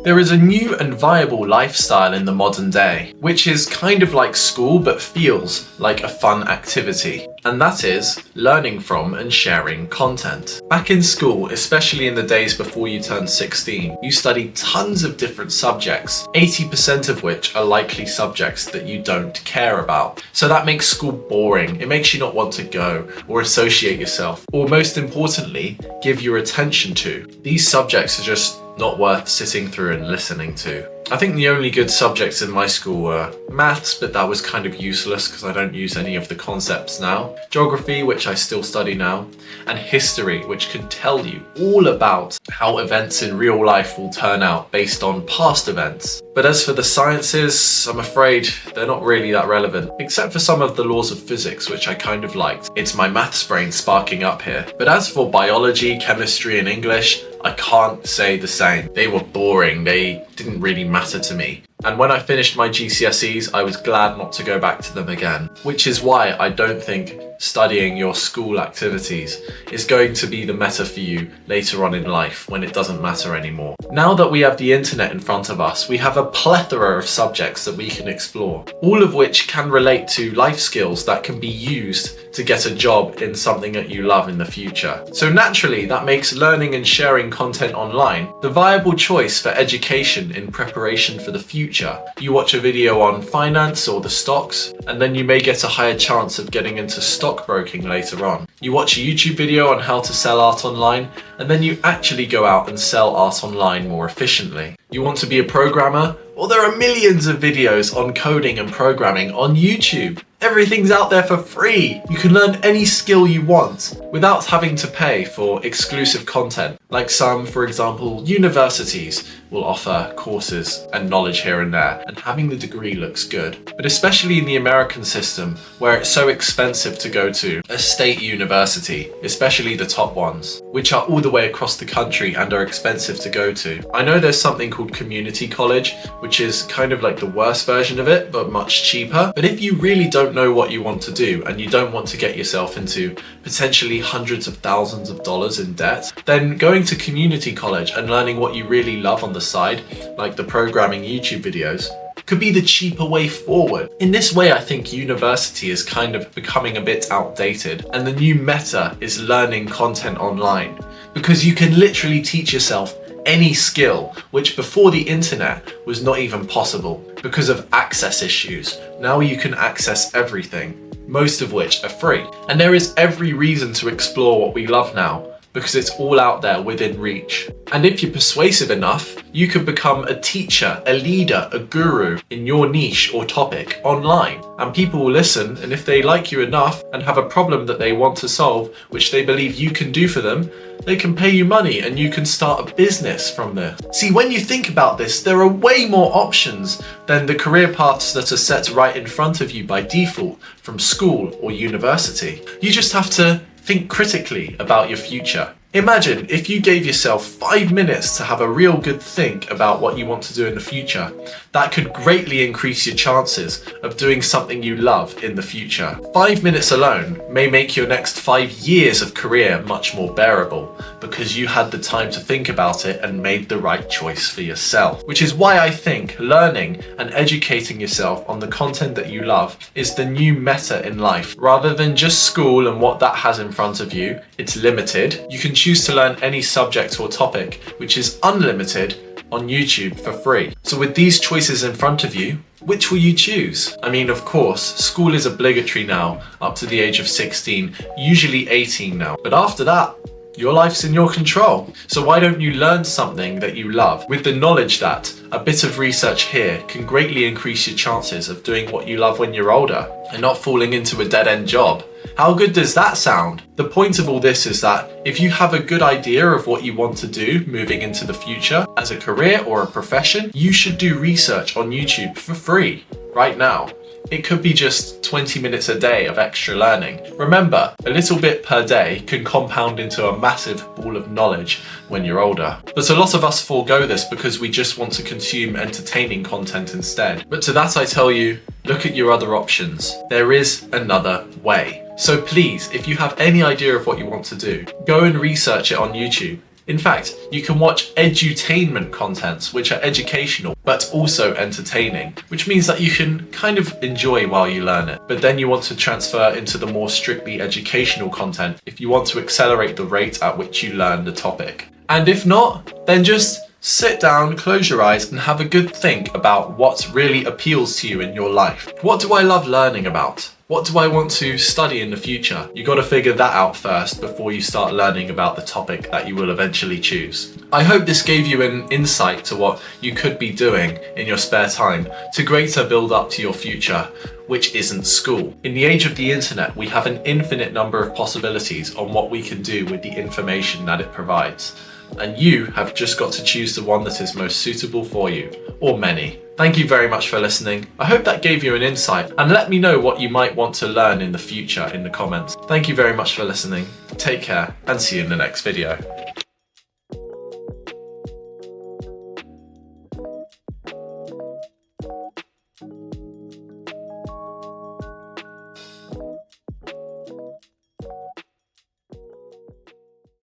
There is a new and viable lifestyle in the modern day, which is kind of like school but feels like a fun activity. And that is learning from and sharing content. Back in school, especially in the days before you turned 16, you studied tons of different subjects, 80% of which are likely subjects that you don't care about. So that makes school boring. It makes you not want to go or associate yourself, or most importantly, give your attention to. These subjects are just not worth sitting through and listening to. I think the only good subjects in my school were maths, but that was kind of useless because I don't use any of the concepts now, geography, which I still study now, and history, which can tell you all about how events in real life will turn out based on past events. But as for the sciences, I'm afraid they're not really that relevant, except for some of the laws of physics, which I kind of liked. It's my maths brain sparking up here. But as for biology, chemistry, and English, I can't say the same. They were boring. They didn't really matter to me. And when I finished my GCSEs, I was glad not to go back to them again. Which is why I don't think studying your school activities is going to be the meta for you later on in life when it doesn't matter anymore. Now that we have the internet in front of us, we have a plethora of subjects that we can explore, all of which can relate to life skills that can be used to get a job in something that you love in the future. So naturally, that makes learning and sharing content online the viable choice for education in preparation for the future. You watch a video on finance or the stocks, and then you may get a higher chance of getting into stockbroking later on. You watch a YouTube video on how to sell art online, and then you actually go out and sell art online more efficiently. You want to be a programmer? Well, there are millions of videos on coding and programming on YouTube. Everything's out there for free. You can learn any skill you want without having to pay for exclusive content. Like some, for example, universities will offer courses and knowledge here and there, and having the degree looks good. But especially in the American system, where it's so expensive to go to a state university, especially the top ones, which are all the way across the country and are expensive to go to. I know there's something called community college, which is kind of like the worst version of it, but much cheaper. But if you really don't know what you want to do and you don't want to get yourself into potentially hundreds of thousands of dollars in debt, then going to community college and learning what you really love on the side, like the programming YouTube videos, could be the cheaper way forward. In this way, I think university is kind of becoming a bit outdated, and the new meta is learning content online, because you can literally teach yourself any skill, which before the internet was not even possible because of access issues. Now you can access everything, most of which are free. And there is every reason to explore what we love now, because it's all out there within reach. And if you're persuasive enough, you could become a teacher, a leader, a guru in your niche or topic online. And people will listen, and if they like you enough and have a problem that they want to solve, which they believe you can do for them, they can pay you money and you can start a business from this. See, when you think about this, there are way more options than the career paths that are set right in front of you by default from school or university. You just have to think critically about your future. Imagine if you gave yourself 5 minutes to have a real good think about what you want to do in the future. That could greatly increase your chances of doing something you love in the future. 5 minutes alone may make your next 5 years of career much more bearable, because you had the time to think about it and made the right choice for yourself. Which is why I think learning and educating yourself on the content that you love is the new meta in life. Rather than just school and what that has in front of you, it's limited. You can choose to learn any subject or topic, which is unlimited, on YouTube for free. So with these choices in front of you, which will you choose? I mean, of course, school is obligatory now up to the age of 16, usually 18 now. But after that, your life's in your control. So why don't you learn something that you love with the knowledge that a bit of research here can greatly increase your chances of doing what you love when you're older and not falling into a dead-end job? How good does that sound? The point of all this is that if you have a good idea of what you want to do moving into the future as a career or a profession, you should do research on YouTube for free right now. It could be just 20 minutes a day of extra learning. Remember, a little bit per day can compound into a massive ball of knowledge when you're older. But a lot of us forego this because we just want to consume entertaining content instead. But to that I tell you, look at your other options. There is another way. So please, if you have any idea of what you want to do, go and research it on YouTube. In fact, you can watch edutainment contents, which are educational but also entertaining, which means that you can kind of enjoy while you learn it. But then you want to transfer into the more strictly educational content if you want to accelerate the rate at which you learn the topic. And if not, then just sit down, close your eyes, and have a good think about what really appeals to you in your life. What do I love learning about? What do I want to study in the future? You got to figure that out first before you start learning about the topic that you will eventually choose. I hope this gave you an insight to what you could be doing in your spare time to greater build up to your future, which isn't school. In the age of the internet, we have an infinite number of possibilities on what we can do with the information that it provides. And you have just got to choose the one that is most suitable for you, or many. Thank you very much for listening. I hope that gave you an insight, and let me know what you might want to learn in the future in the comments. Thank you very much for listening. Take care, and see you in the next video.